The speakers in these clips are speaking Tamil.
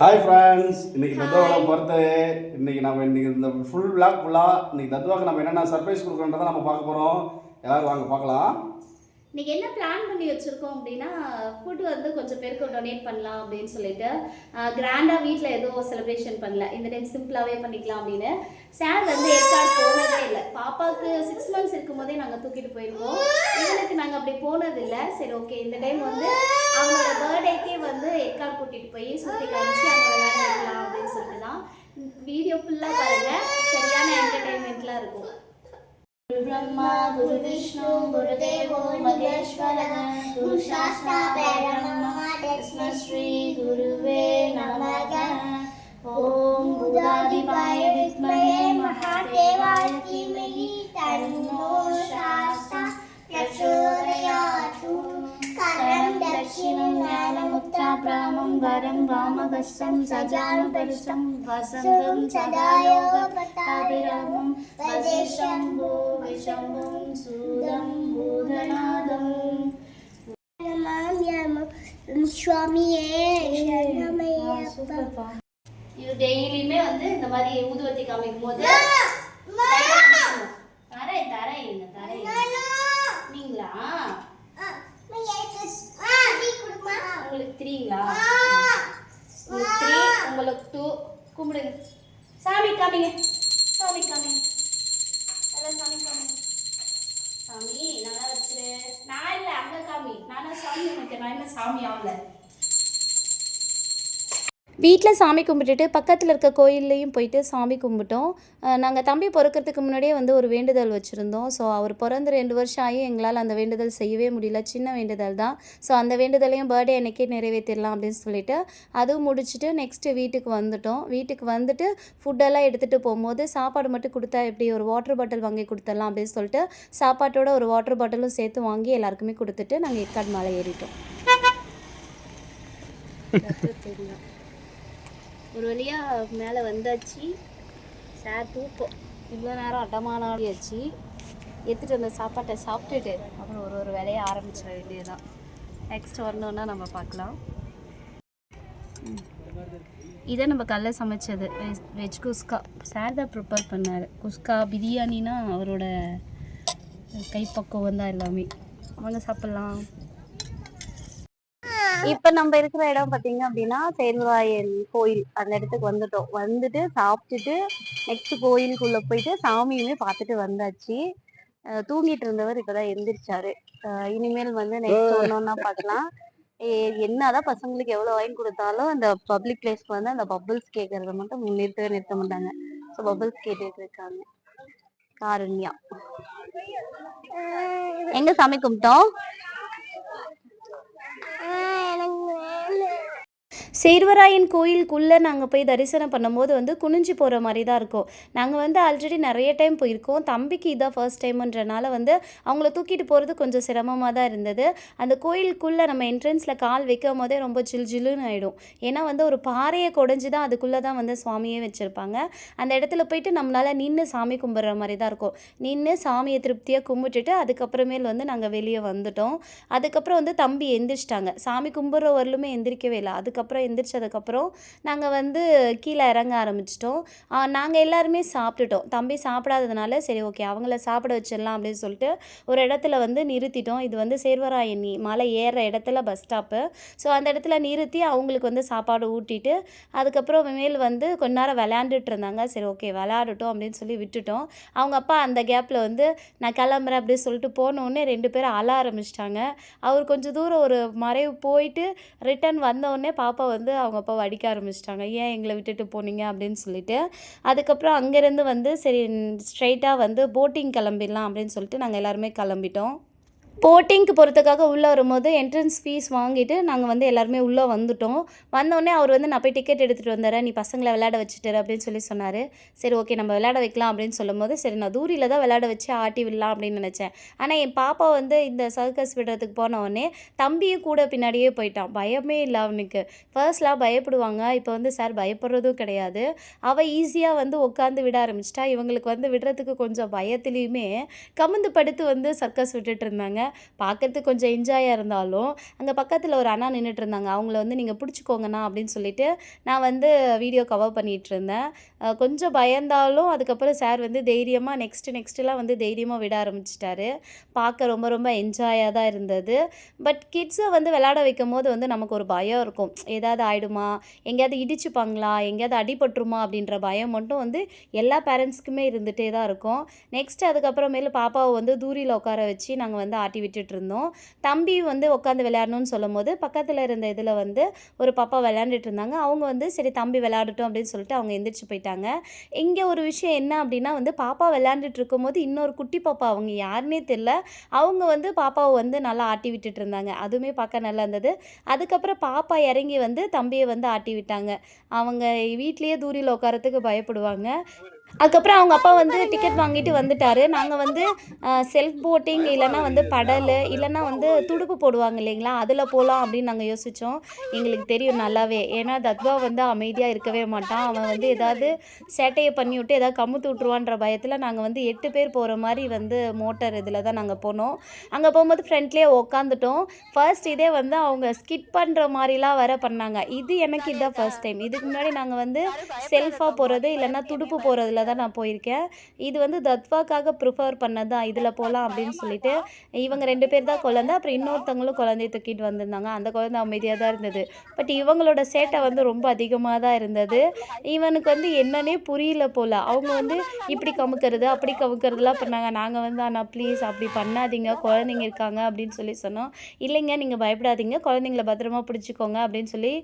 ஹாய் ஃப்ரெண்ட்ஸ், இன்னைக்கு தத்துவாவோட பர்த்டே. இன்னைக்கு நம்ம இந்த ஃபுல் விளாக் ஃபுல்லாக இன்னைக்கு தத்துவாக்கு நம்ம என்னென்ன சர்ப்ரைஸ் கொடுக்குறோன்றதை நம்ம பார்க்க போகிறோம். எல்லாரும் வாங்க பார்க்கலாம். இன்றைக்கி என்ன பிளான் பண்ணி வச்சுருக்கோம் அப்படின்னா, ஃபுட் வந்து கொஞ்சம் பேருக்கு டொனேட் பண்ணலாம் அப்படின்னு சொல்லிட்டு கிராண்டாக வீட்டில் எதுவும் செலிப்ரேஷன் பண்ணல. இந்த டைம் சிம்பிளாகவே பண்ணிக்கலாம் அப்படின்னு. சார் வந்து ஏற்காடு போனதே இல்லை. பாப்பாவுக்கு 6 months இருக்கும்போதே நாங்கள் தூக்கிட்டு போயிருக்கோம். இவனுக்கு நாங்கள் அப்படி போனதில்லை. சரி, ஓகே, இந்த டைம் வந்து அவனோட பர்த்டேக்கே வந்து ஏற்காடு கூட்டிகிட்டு போய் சுற்றி காமிச்சு அங்கே விளையாட வைக்கலாம் அப்படின்னு சொல்லிட்டு தான். வீடியோ ஃபுல்லாக பாருங்கள், சரியான என்டர்டெயின்மெண்ட்லாம் இருக்கும். गुरु ब्रह्मा गुरु विष्णु गुरुदेवो महेश्वरः गुरु साक्षात् परब्रह्म तस्मै श्री गुरुवे नमः। ओम बुधादिपाय विद्महे महादेवाय धीमहि तन्नो शास्त्रः प्रचोदयात्। करं दक्षिणं ज्ञानमुद्रा ब्राह्मं वरं वामहस्तं सजानुपरिष्टं वसन्तं सदा योगपटाभिरामं वदे शम्भो विशम्भुं सूदं भूतनादं। சுவாமியே இது டெய்லியுமே வந்து இந்த மாதிரி ஊதுவத்தி காமிக்கும் போது நீங்களா உங்களுக்கு 3ங்களா? உங்களுக்கு 3, உங்களுக்கு 2. கும்பிடுங்க. சாமி காமிங்க, சாமி காமிங்க, எல்லாம் சாமி காமிங்க. சாமி நல்லா வச்சிரு. நான் இல்லை, அங்கே காமி. நானா சாமி உனக்கு? நான் என்ன சாமி ஆகல. வீட்டில் சாமி கும்பிட்டுட்டு பக்கத்தில் இருக்க கோயில்லையும் போயிட்டு சாமி கும்பிட்டோம். நாங்கள் தம்பி பிறக்கிறதுக்கு முன்னாடியே வந்து ஒரு வேண்டுதல் வச்சுருந்தோம். ஸோ அவர் பிறந்து 2 வருஷம் ஆகி எங்களால் அந்த வேண்டுதல் செய்யவே முடியல. சின்ன வேண்டுதல் தான். ஸோ அந்த வேண்டுதலையும் பர்த்டே அன்றைக்கே நிறைவேற்றிடலாம் அப்படின்னு சொல்லிட்டு அதுவும் முடிச்சுட்டு நெக்ஸ்ட்டு வீட்டுக்கு வந்துட்டோம். வீட்டுக்கு வந்துட்டு ஃபுட்டெல்லாம் எடுத்துகிட்டு போகும்போது சாப்பாடு மட்டும் கொடுத்தா எப்படி, ஒரு வாட்டர் பாட்டில் வாங்கி கொடுத்துடலாம் அப்படின்னு சொல்லிட்டு சாப்பாட்டோட ஒரு வாட்டர் பாட்டிலும் சேர்த்து வாங்கி எல்லாருக்குமே கொடுத்துட்டு நாங்கள் ஏற்காடு மலை ஏறிட்டோம். ஒரு வழியாக மேலே வந்தாச்சு. சார் தூக்கம் இவ்வளோ நேரம் அடமானாடியாச்சு. எடுத்துகிட்டு அந்த சாப்பாட்டை சாப்பிட்டுட்டு அப்புறம் ஒரு வேலையை ஆரம்பிச்சிட வேண்டியதுதான். நெக்ஸ்ட் வரணுன்னா நம்ம பார்க்கலாம். இதை நம்ம காலைல சமைச்சது வெஜ் குஸ்கா. சார் தான் ப்ரிப்பேர் பண்ணார். குஸ்கா பிரியாணினா அவரோட கைப்பக்குவம் தான் எல்லாமே. வாங்க சாப்பிட்லாம். இப்போ நம்ம இருக்கிற இடம் பார்த்தீங்க அப்படின்னா சேர்வராயன் கோயில். அந்த இடத்துக்கு வந்துட்டோம். வந்துட்டு சாப்பிட்டுட்டு நெக்ஸ்ட் கோயிலுக்குள்ளே போயிட்டு சாமியுமே பார்த்துட்டு வந்தாச்சு. தூங்கிட்டு இருந்தவர் இப்போதான் எந்திரிச்சாரு. இனிமேல் வந்து நெக்ஸ்ட் ஒன்றா பார்க்கலாம். என்னதான் பசங்களுக்கு எவ்வளோ வாங்கி கொடுத்தாலும் அந்த பப்ளிக் பிளேஸ்க்கு வந்து அந்த பபிள்ஸ் கேட்கறத மட்டும் நிறுத்த மாட்டாங்க. ஸோ பபிள்ஸ் கேட்டுட்டு இருக்காங்க. காரண்யா எங்க சாமி கும்பிட்டோம்? சேர்வராயன் கோயிலுக்குள்ளே நாங்கள் போய் தரிசனம் பண்ணும்போது வந்து குனிஞ்சு போகிற மாதிரி தான் இருக்கும். நாங்கள் வந்து ஆல்ரெடி நிறைய டைம் போயிருக்கோம். தம்பிக்கு இதான் ஃபர்ஸ்ட் டைம்ன்றனால வந்து அவங்கள தூக்கிட்டு போகிறது கொஞ்சம் சிரமமாக தான் இருந்தது. அந்த கோயிலுக்குள்ளே நம்ம என்ட்ரன்ஸில் கால் வைக்கும் போதே ரொம்ப ஜில்லுன்னு ஆகிடும். ஏன்னா வந்து ஒரு பாறையை குடைஞ்சி தான் அதுக்குள்ளே தான் வந்து சுவாமியே வச்சுருப்பாங்க. அந்த இடத்துல போயிட்டு நம்மளால் நின்று சாமி கும்பிட்ற மாதிரி தான் இருக்கும். நின்று சாமியை திருப்தியாக கும்பிட்டுட்டு அதுக்கப்புறமேல் வந்து நாங்கள் வெளியே வந்துட்டோம். அதுக்கப்புறம் வந்து தம்பி எந்திரிச்சிட்டாங்க. சாமி கும்பிட்ற வரலுமே எந்திரிக்கவே இல்லை. அதுக்கப்புறம் எந்திரிச்சதுக்கப்புறம் நாங்கள் வந்து கீழே இறங்க ஆரம்பிச்சிட்டோம். நாங்கள் எல்லாருமே சாப்பிட்டுட்டோம். தம்பி சாப்பிடாததுனால சரி, ஓகே, அவங்கள சாப்பிட வச்சிடலாம் அப்படின்னு சொல்லிட்டு ஒரு இடத்துல வந்து நிறுத்திட்டோம். இது வந்து சேர்வராயணி மலை ஏறுற இடத்துல பஸ் ஸ்டாப்பு. ஸோ அந்த இடத்துல நிறுத்தி அவங்களுக்கு வந்து சாப்பாடு ஊட்டிட்டு அதுக்கப்புறம் மேல் வந்து கொஞ்ச நேரம் விளையாண்டுட்டு இருந்தாங்க. சரி, ஓகே, விளையாடட்டும் அப்படின்னு சொல்லி விட்டுட்டோம். அவங்க அப்பா அந்த கேப்பில் வந்து நான் கிளம்புறேன் அப்படின்னு சொல்லிட்டு போனோடனே 2 பேரும் அழ ஆரம்பிச்சிட்டாங்க. அவர் கொஞ்சம் தூரம் ஒரு மறைவு போயிட்டு ரிட்டன் வந்தோடனே பாப்பா வந்து அவங்க அப்பா அடிக்க ஆரம்பிச்சிட்டாங்க. ஏன் எங்களை விட்டுட்டு போனீங்க அப்படின்னு சொல்லிட்டு. அதுக்கப்புறம் அங்கேருந்து வந்து சரி ஸ்ட்ரைட்டாக வந்து போட்டிங் கிளம்பிடலாம் அப்படின்னு சொல்லிட்டு நாங்கள் எல்லாருமே கிளம்பிட்டோம். போட்டிங்க்கு போகிறதுக்காக உள்ளே வரும்போது என்ட்ரன்ஸ் ஃபீஸ் வாங்கிட்டு நாங்கள் வந்து எல்லாருமே உள்ளே வந்துட்டோம். வந்தோடனே அவர் வந்து நான் போய் டிக்கெட் எடுத்துகிட்டு வந்துடுறேன், நீ பசங்களை விளையாட வச்சுட்டு அப்படின்னு சொல்லி சொன்னார். சரி, ஓகே, நம்ம விளையாட வைக்கலாம் அப்படின்னு சொல்லும்போது சரி நான் தூரியில் தான் விளையாட வச்சு ஆட்டி விடலாம் அப்படின்னு நினச்சேன். ஆனால் என் பாப்பா வந்து இந்த சர்க்கஸ் விடுறதுக்கு போனவுடனே தம்பியும் கூட பின்னாடியே போயிட்டான். பயமே இல்லை அவனுக்கு. ஃபர்ஸ்ட்லாம் பயப்படுவாங்க, இப்போ வந்து சார் பயப்படுறதும் கிடையாது. அவள் ஈஸியாக வந்து உட்காந்து விட ஆரம்பிச்சிட்டா. இவங்களுக்கு வந்து விடுறதுக்கு கொஞ்சம் பயத்துலேயுமே கமுந்து படுத்து வந்து சர்க்கஸ் விட்டுட்டு இருந்தாங்க. பார்க்கறதுக்கு கொஞ்சம் என்ஜாயாக இருந்தாலும் அங்கே பக்கத்தில் ஒரு அண்ணா நின்றுட்டு இருந்தாங்க. அவங்கள வந்து நீங்கள் பிடிச்சிக்கோங்கண்ணா அப்படின்னு சொல்லிட்டு நான் வந்து வீடியோ கவர் பண்ணிகிட்டு இருந்தேன். கொஞ்சம் பயந்தாலும் அதுக்கப்புறம் சார் வந்து தைரியமாக நெக்ஸ்ட்டுலாம் வந்து தைரியமாக விட ஆரம்பிச்சிட்டாரு. பார்க்க ரொம்ப ரொம்ப என்ஜாயாக தான் இருந்தது. பட் கிட்ஸை வந்து விளையாட வைக்கும்போது வந்து நமக்கு ஒரு பயம் இருக்கும். ஏதாவது ஆயிடுமா, எங்கேயாவது இடிச்சுப்பாங்களா, எங்கேயாவது அடிபட்டுருமா அப்படின்ற பயம் மட்டும் வந்து எல்லா பேரண்ட்ஸ்க்குமே இருந்துகிட்டே தான் இருக்கும். நெக்ஸ்ட் அதுக்கப்புறமேலு பாப்பாவை வந்து தூரியில் உட்கார வச்சு நாங்கள் வந்து ஆட்டி விட்டுட்டு இருந்தோம். தம்பி வந்து உட்காந்து விளையாடணும்னு சொல்லும்போது பக்கத்தில் இருந்த இதில் வந்து ஒரு பாப்பா விளையாண்டுட்டு இருந்தாங்க. அவங்க வந்து சரி தம்பி விளையாடட்டும் அப்படின்னு சொல்லிட்டு அவங்க எந்திரிச்சு போயிட்டாங்க. இங்கே ஒரு விஷயம் என்ன அப்படின்னா வந்து பாப்பா விளையாண்டுட்டு இருக்கும்போது இன்னொரு குட்டி பாப்பா, அவங்க யாருன்னே தெரியல, அவங்க வந்து பாப்பாவை வந்து நல்லா ஆட்டி விட்டுட்டு இருந்தாங்க. அதுவுமே பார்க்க நல்லா இருந்தது. அதுக்கப்புறம் பாப்பா இறங்கி வந்து தம்பியை வந்து ஆட்டி விட்டாங்க. அவங்க வீட்லேயே தூரியில் உட்காரத்துக்கு பயப்படுவாங்க. அதுக்கப்புறம் அவங்க அப்பா வந்து டிக்கெட் வாங்கிட்டு வந்துட்டாரு. நாங்கள் வந்து செல்ஃப் போட்டிங் இல்லைன்னா வந்து படல் இல்லைன்னா வந்து துடுப்பு போடுவாங்க இல்லைங்களா, அதில் போகலாம் அப்படின்னு நாங்கள் யோசித்தோம். எங்களுக்கு தெரியும் நல்லாவே, ஏன்னா தத்வா வந்து அமைதியாக இருக்கவே மாட்டான். அவன் வந்து ஏதாவது சேட்டையை பண்ணி விட்டு ஏதாவது கமுத்து விட்ருவான்ற பயத்தில் நாங்கள் வந்து 8 பேர் போகிற மாதிரி வந்து மோட்டார் இதில் தான் நாங்கள் போனோம். அங்கே போகும்போது ஃப்ரண்ட்லேயே உட்காந்துட்டோம். ஃபர்ஸ்ட் இதே வந்து அவங்க ஸ்கிட் பண்ணுற மாதிரிலாம் வேற பண்ணாங்க. இது எனக்கு இதுதான் ஃபர்ஸ்ட் டைம். இதுக்கு முன்னாடி நாங்கள் வந்து செல்ஃபாக போகிறது இல்லைன்னா துடுப்பு போகிறதுல தான் நான் போயிருக்கேன். இது வந்து தத்வாக்காக ப்ரிஃபர் பண்ணது தான், இதில் போகலாம் அப்படின்னு சொல்லிட்டு. இவங்க 2 பேர் தான் குழந்தை, அப்புறம் இன்னொருத்தவங்களும் குழந்தைய தூக்கிட்டு வந்திருந்தாங்க. அந்த குழந்தை அமைதியாக தான் இருந்தது. பட் இவங்களோட சேட்டை வந்து ரொம்ப அதிகமாக தான் இருந்தது. இவனுக்கு வந்து என்னன்னே புரியல போல். அவங்க வந்து இப்படி கமுக்கிறது அப்படி கமுக்கிறதுலாம் பண்ணாங்க. நாங்கள் வந்து அண்ணா ப்ளீஸ் அப்படி பண்ணாதீங்க, குழந்தைங்க இருக்காங்க அப்படின்னு சொல்லி சொன்னோம். இல்லைங்க நீங்கள் பயப்படாதீங்க, குழந்தைங்கள பத்திரமா பிடிச்சிக்கோங்க அப்படின்னு சொல்லி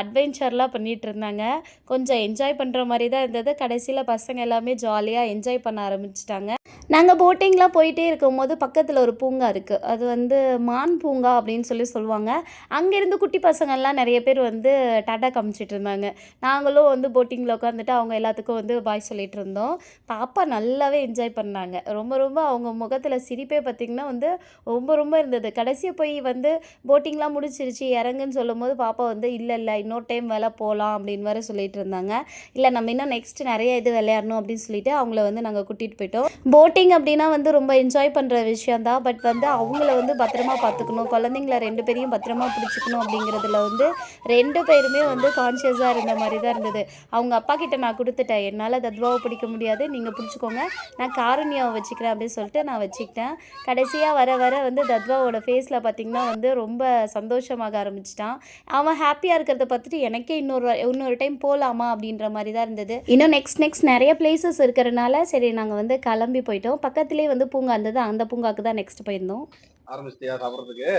அட்வென்ச்சர்லாம் பண்ணிகிட்டு இருந்தாங்க. கொஞ்சம் என்ஜாய் பண்ணுற மாதிரி தான் இருந்தது. கடைசியில் பசங்க எல்லாமே ஜாலியாக என்ஜாய் பண்ண ஆரம்பிச்சிட்டாங்க. நாங்கள் போட்டிங்லாம் போயிட்டே இருக்கும்போது பக்கத்தில் ஒரு பூங்கா இருக்குது. அது வந்து மான் பூங்கா அப்படின்னு சொல்லி சொல்லுவாங்க. அங்கேருந்து குட்டி பசங்கள்லாம் நிறைய பேர் வந்து டாட்டா காமிச்சிட்டு இருந்தாங்க. நாங்களும் வந்து போட்டிங்கில் உட்காந்துட்டு அவங்க எல்லாத்துக்கும் வந்து பாய் சொல்லிகிட்டு இருந்தோம். பாப்பா நல்லாவே என்ஜாய் பண்ணாங்க. ரொம்ப ரொம்ப அவங்க முகத்தில் சிரிப்பே பார்த்திங்கன்னா வந்து ரொம்ப ரொம்ப இருந்தது. கடைசியாக போய் வந்து போட்டிங்லாம் முடிச்சிருச்சு இறங்குன்னு சொல்லும்போது பாப்பா வந்து இல்லை இன்னொரு டைம் வேலை போகலாம் அப்படின்னு வேறு சொல்லிட்டு இருந்தாங்க. இல்லை நம்ம இன்னும் நெக்ஸ்ட் நிறைய இது விளையாடணும் அப்படின்னு சொல்லிட்டு அவங்கள வந்து நாங்கள் கூட்டிகிட்டு போயிட்டோம். போட்டிங் அப்படின்னா வந்து ரொம்ப என்ஜாய் பண்ணுற விஷயம் தான். பட் வந்து அவங்கள வந்து பத்திரமா பார்த்துக்கணும், குழந்தைங்கள 2 பேரையும் பத்திரமா பிடிச்சிக்கணும் அப்படிங்கிறதுல வந்து 2 பேருமே வந்து கான்ஷியஸாக இருந்த மாதிரி தான் இருந்தது. அவங்க அப்பா கிட்ட நான் கொடுத்துட்டேன், என்னால் தத்வாவை பிடிக்க முடியாது, நீங்கள் பிடிச்சிக்கோங்க, நான் காருண்யாவை வச்சுக்கிறேன் அப்படின்னு சொல்லிட்டு நான் வச்சுக்கிட்டேன். கடைசியாக வர வர வந்து தத்வாவோட ஃபேஸில் பார்த்திங்கன்னா வந்து ரொம்ப சந்தோஷமாக ஆரம்பிச்சிட்டான். அவன் ஹாப்பியாக இருக்கிறத பார்த்துட்டு எனக்கே இன்னொரு டைம் போகலாமா அப்படின்ற மாதிரி தான் இருந்தது. இன்னும் நெக்ஸ்ட் நிறைய பிளேசஸ் இருக்கிறனால சரி நாங்கள் வந்து கிளம்பி போயிட்டோம். பக்கத்துலேயே வந்து பூங்கா இருந்தது, அந்த பூங்காவுக்கு தான் நெக்ஸ்ட் போயிருந்தோம். ஆரம்பிச்சிட்டியா சாப்பிட்றதுக்கு?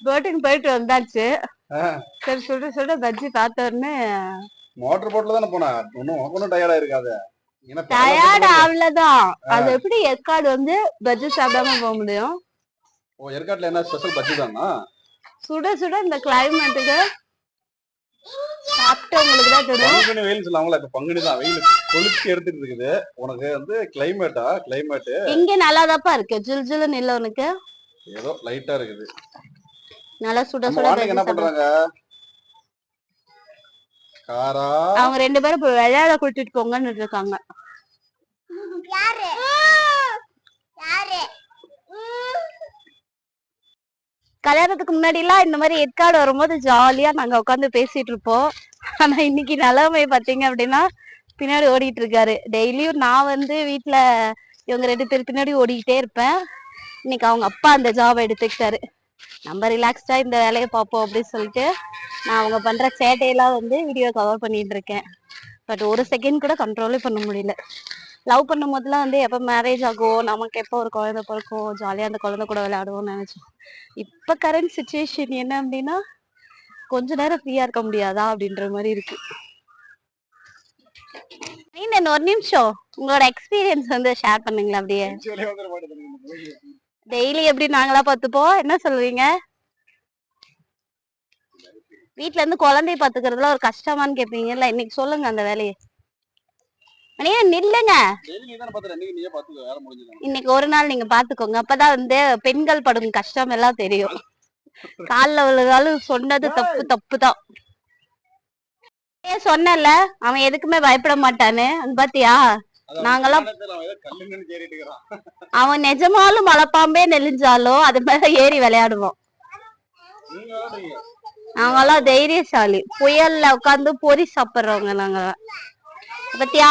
போட்டிங் போயிட்டு வந்தாச்சு. சரி சுட பஜ்ஜி பார்த்தோன்னு மோட்டர் போட்ல தானே போனா, ஒன்னும் டயர்டா இருக்காது. டயர்ட் அவ்வளவுதான். அது எப்படி ஏற்காடு வந்து பஜ்ஜி சாப்பிடாம போக முடியும்? ஓ, ஏற்காடுல என்ன ஸ்பெஷல் பஜ்ஜி தானா? சுட இந்த கிளைமேட்டுக்கு சாப்பிட்டவங்களுக்கு தான் தெரியும். பங்குனி வெயில் சொல்லுவாங்களா, இப்ப பங்குனி தான் வெயில் கொளுத்தி எடுத்துட்டு இருக்குது. உனக்கு வந்து கிளைமேட் இங்க நல்லாதாப்பா இருக்கு, ஜில்ஜில்னு இல்ல உனக்கு? ஏதோ லைட்டா இருக்குது. நல்லா சுட என்ன பண்றாங்க காரா? அவங்க 2 பேரும் இப்ப விளையாட கூட்டிட்டு போங்கன்னு இருக்காங்க. கல்யாணத்துக்கு முன்னாடி எல்லாம் இந்த மாதிரி ஏற்காடு வரும்போது ஜாலியா நாங்க உட்காந்து பேசிட்டு இருப்போம். ஆனா இன்னைக்கு நிலைமை பாத்தீங்க அப்படின்னா பின்னாடி ஓடிட்டு இருக்காரு. டெய்லியும் நான் வந்து வீட்டுல இவங்க 2 பேர் பின்னாடி ஓடிக்கிட்டே இருப்பேன். இன்னைக்கு அவங்க அப்பா அந்த ஜாபை எடுத்துக்கிட்டாரு. நம்ம ரிலாக்ஸ்டா இந்த வேலையை பார்ப்போம் அப்படின்னு சொல்லிட்டு நான் அவங்க பண்ற சேட்டையெல்லாம் வந்து வீடியோ கவர் பண்ணிட்டு இருக்கேன். பட் ஒரு செகண்ட் கூட கண்ட்ரோலே பண்ண முடியல. லவ் பண்ணும் போதெல்லாம் வந்து எப்போ மேரேஜ் ஆகும், நமக்கு எப்போ ஒரு குழந்தை பிறக்கும், ஜாலியாக அந்த குழந்தை கூட விளையாடுவோம்னு நினைச்சோம். இப்போ கரண்ட் சுச்சுவேஷன் என்ன அப்படின்னா கொஞ்ச நேரம் ஃப்ரீயா இருக்க முடியாதா அப்படின்ற மாதிரி இருக்கு. நீங்க ஒரு நிமிஷம் உங்களோட எக்ஸ்பீரியன்ஸ் வந்து ஷேர் பண்ணுங்களேன். அப்படியே டெய்லி எப்படி நாங்களா பார்த்துப்போம், என்ன சொல்லுவீங்க? வீட்டுல இருந்து குழந்தைய பாத்துக்கிறதுல ஒரு கஷ்டமான்னு கேட்பீங்கல்ல, இன்னைக்கு சொல்லுங்க அந்த வேலையை. நில்லுங்க, இன்னைக்கு ஒரு நாள் நீங்க பாத்துக்கோங்க, அப்பதான் வந்து பெண்கள் படும் கஷ்டம் எல்லாம் தெரியும். காலில் விழுந்தாலும் சொன்னது தப்பு தான். சொன்னல அவன் எதுக்குமே பயப்பட மாட்டான்னு, அது பாத்தியா? நாங்கெல்லாம் கல்லுன்னு ஏறிட்டு இருக்கிறான். அவன் நிஜமாலும் மலைப்பாம்பே நெளிஞ்சாலும் அது மேல ஏறி விளையாடுவோம். நீங்க விளையாடுறீங்க. நாங்கெல்லாம் தைரியசாலி. புயல்ல உட்காந்து பொறி சாப்பிடுறவங்க நாங்க. பத்தியா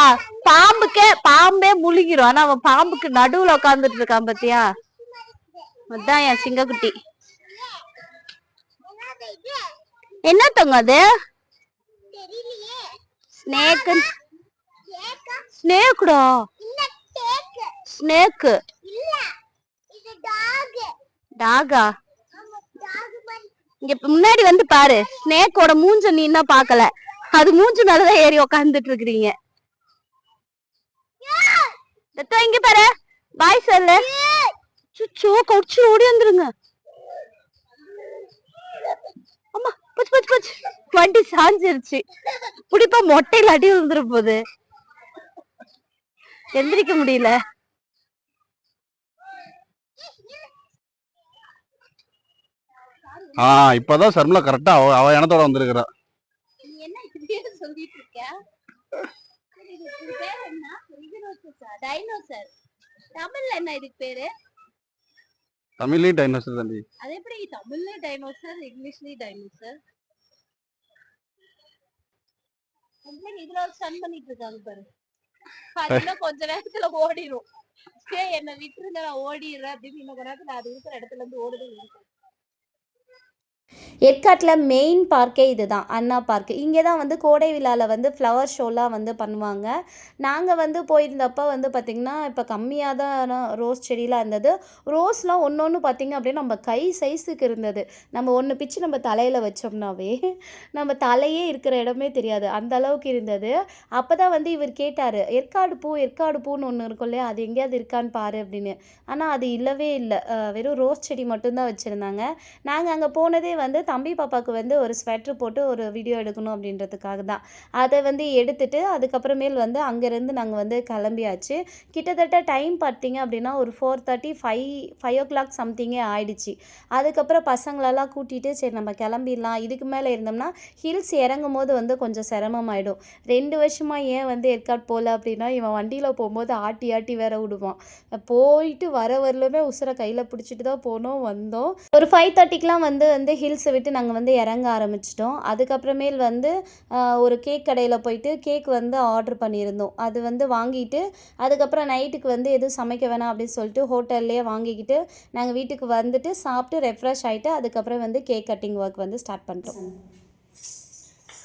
பாம்பே முழுகிரும். ஆனா அவன் பாம்புக்கு நடுவுல உட்காந்துட்டு இருக்கான் பத்தியா. அதான் என் சிங்கக்குட்டி. என்ன தங்க அது? ஸ்னேக்குடா. ஸ்னேக்கு டாகா. இங்க முன்னாடி வந்து பாரு. ஸ்னேக்கோட மூஞ்ச நீ என்ன பாக்கல. அது மூஞ்சு மேலதான் ஏறி உக்காந்துட்டு இருக்கிறீங்க. இங்க பாரு. பாய் சொல்லு. சுச்சோ கடிச்சு ஓடி வந்துருங்க. அம்மா பச்சு பச்சு பச்சு. வண்டி சாஞ்சிருச்சு. புடிப்பா மொட்டையில அடி விழுந்துரு போகுது. எந்திரிக்க முடியல. இப்பதான் சர்மிளா கரெக்டா அவ இனத்தோட வந்திருக்கிறா. என்ன இப்படியே சொல்லிட்டு இருக்க? இது பேர் என்ன? டைனோசர். தமிழ்ல என்ன இதுக்கு பேரு? தமிழ்லயும் டைனோசர் தம்பி. அது எப்படி தமிழ்ல டைனோசர் இங்கிலீஷ்லயும் டைனோசர்? இதுல ஸ்டன் பண்ணிட்டு இருக்காங்க பாரு. இன்னும் கொஞ்ச நேரத்துல ஓடிடும். என்ன விட்டுருங்க நான் ஓடிடுறேன் அப்படின்னு இன்னும் கொஞ்ச நேரத்துல அது இருக்கிற இடத்துல இருந்து ஓடுது. ஏற்காட்டில் மெயின் பார்க்கே இதுதான், அண்ணா பார்க்கு. இங்கே தான் வந்து கோடை விழாவில் வந்து ஃப்ளவர் ஷோலாம் வந்து பண்ணுவாங்க. நாங்கள் வந்து போயிருந்தப்போ வந்து பார்த்திங்கன்னா இப்போ கம்மியாக தான் ரோஸ் செடியெலாம் இருந்தது. ரோஸ்லாம் ஒன்று ஒன்று பார்த்திங்க அப்படின்னா நம்ம கை சைஸுக்கு இருந்தது. நம்ம ஒன்று பிச்சு நம்ம தலையில் வச்சோம்னாவே நம்ம தலையே இருக்கிற இடமே தெரியாது, அந்த அளவுக்கு இருந்தது. அப்போ தான் வந்து இவர் கேட்டார், ஏற்காடு பூன்னு ஒன்று இருக்கும் இல்லையா, அது எங்கேயாவது இருக்கான்னு பாரு அப்படின்னு. ஆனால் அது இல்லவே இல்லை, வெறும் ரோஸ் செடி மட்டும்தான் வச்சுருந்தாங்க. நாங்கள் அங்கே போனதே வந்து தம்பி பாப்பாவுக்கு வந்து ஒரு ஸ்வெட்ரு போட்டு ஒரு வீடியோ எடுக்கணும் அப்படின்றதுக்காக தான். அதை வந்து எடுத்துட்டு அதுக்கப்புறமேல் வந்து அங்கேருந்து நாங்கள் வந்து கிளம்பியாச்சு. கிட்டத்தட்ட டைம் பார்த்திங்க அப்படின்னா ஒரு 4:30 5 o'clock சம்திங்கே ஆயிடுச்சு. அதுக்கப்புறம் பசங்களெல்லாம் கூட்டிகிட்டு சரி நம்ம கிளம்பிடலாம், இதுக்கு மேலே இருந்தோம்னா ஹில்ஸ் இறங்கும் போது வந்து கொஞ்சம் சிரமமாயிடும். 2 வருஷமாக ஏன் வந்து ஏற்காடு போகல அப்படின்னா இவன் வண்டியில் போகும்போது ஆட்டி ஆட்டி வேற விடுவான். போயிட்டு வரலுமே உசுரை கையில் பிடிச்சிட்டு தான் போனோம் வந்தோம். ஒரு 5:30க்கெலாம் வந்து ஹில்ஸை விட்டு நாங்கள் வந்து இறங்க ஆரம்பிச்சிட்டோம். அதுக்கப்புறமேல் வந்து ஒரு கேக் கடையில் போயிட்டு கேக் வந்து ஆர்டர் பண்ணியிருந்தோம். அது வந்து வாங்கிட்டு அதுக்கப்புறம் நைட்டுக்கு வந்து எதுவும் சமைக்க வேணாம் அப்படின்னு சொல்லிட்டு ஹோட்டல்லையே வாங்கிக்கிட்டு நாங்கள் வீட்டுக்கு வந்துட்டு சாப்பிட்டு ரெஃப்ரெஷ் ஆகிட்டு அதுக்கப்புறம் வந்து கேக் கட்டிங் ஒர்க் வந்து ஸ்டார்ட் பண்ணிட்டோம்.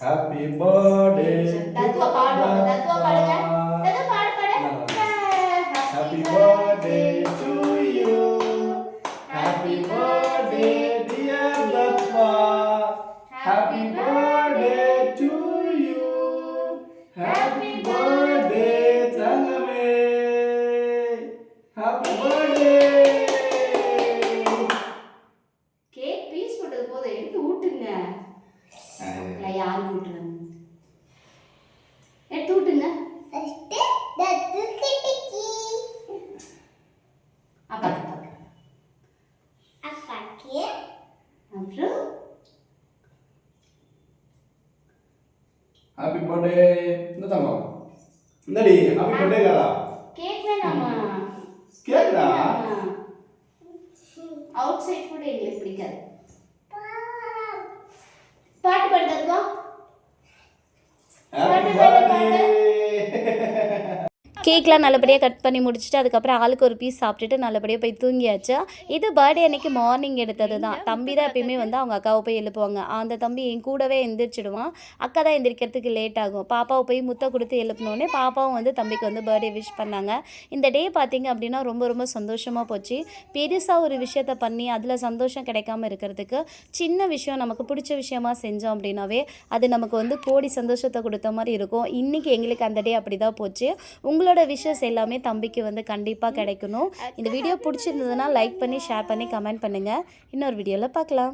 Happy birthday happy birthday to you. Happy birthday dear Tatva. Happy birthday to you. Happy birthday தங்கமே. Happy birthday. கேக் பீஸ் போட்டது போதும், எடுத்து ஊட்டுங்க. யார் ஊட்டுறாங்க? எடுத்து ஊட்டுங்க. Happy birthday. இந்த தங்கம் இந்தடி ஹாப்பி பர்த்டே காரா. கேக் வேணாமா? கேக்குடா. அவுட் சைட் ஃபுட் எங்களுக்கு பிடிக்காது. பாட்டு பாடுறதுவா? Happy birthday. கேக்லாம் நல்லபடியாக கட் பண்ணி முடிச்சுட்டு அதுக்கப்புறம் ஆளுக்கு ஒரு பீஸ் சாப்பிட்டுட்டு நல்லபடியாக போய் தூங்கியாச்சு. இது பர்த்டே அன்னைக்கு மார்னிங் எடுத்தது தான். தம்பி தான் எப்பயுமே வந்து அவங்க அக்காவை போய் எழுப்புவாங்க. அந்த தம்பி என் கூடவே எந்திரிச்சிடுவான். அக்கா தான் எந்திரிக்கிறதுக்கு லேட் ஆகும். பாப்பாவை போய் முத்தை கொடுத்து எழுப்பினோடனே பாப்பாவும் வந்து தம்பிக்கு வந்து பர்த்டே விஷ் பண்ணாங்க. இந்த டே பார்த்திங்க அப்படின்னா ரொம்ப ரொம்ப சந்தோஷமாக போச்சு. பெருசாக ஒரு விஷயத்த பண்ணி அதில் சந்தோஷம் கிடைக்காம இருக்கிறதுக்கு சின்ன விஷயம் நமக்கு பிடிச்ச விஷயமா செஞ்சோம் அப்படின்னாவே அது நமக்கு வந்து கோடி சந்தோஷத்தை கொடுத்த மாதிரி இருக்கும். இன்றைக்கி எங்களுக்கு அந்த டே அப்படி தான் போச்சு. உங்களோட விஷஸ் எல்லாமே தம்பிக்கு வந்து கண்டிப்பாக கிடைக்கணும். இந்த வீடியோ பிடிச்சிருந்ததுன்னா லைக் பண்ணி ஷேர் பண்ணி கமெண்ட் பண்ணுங்கள். இன்னொரு வீடியோவில் பார்க்கலாம்.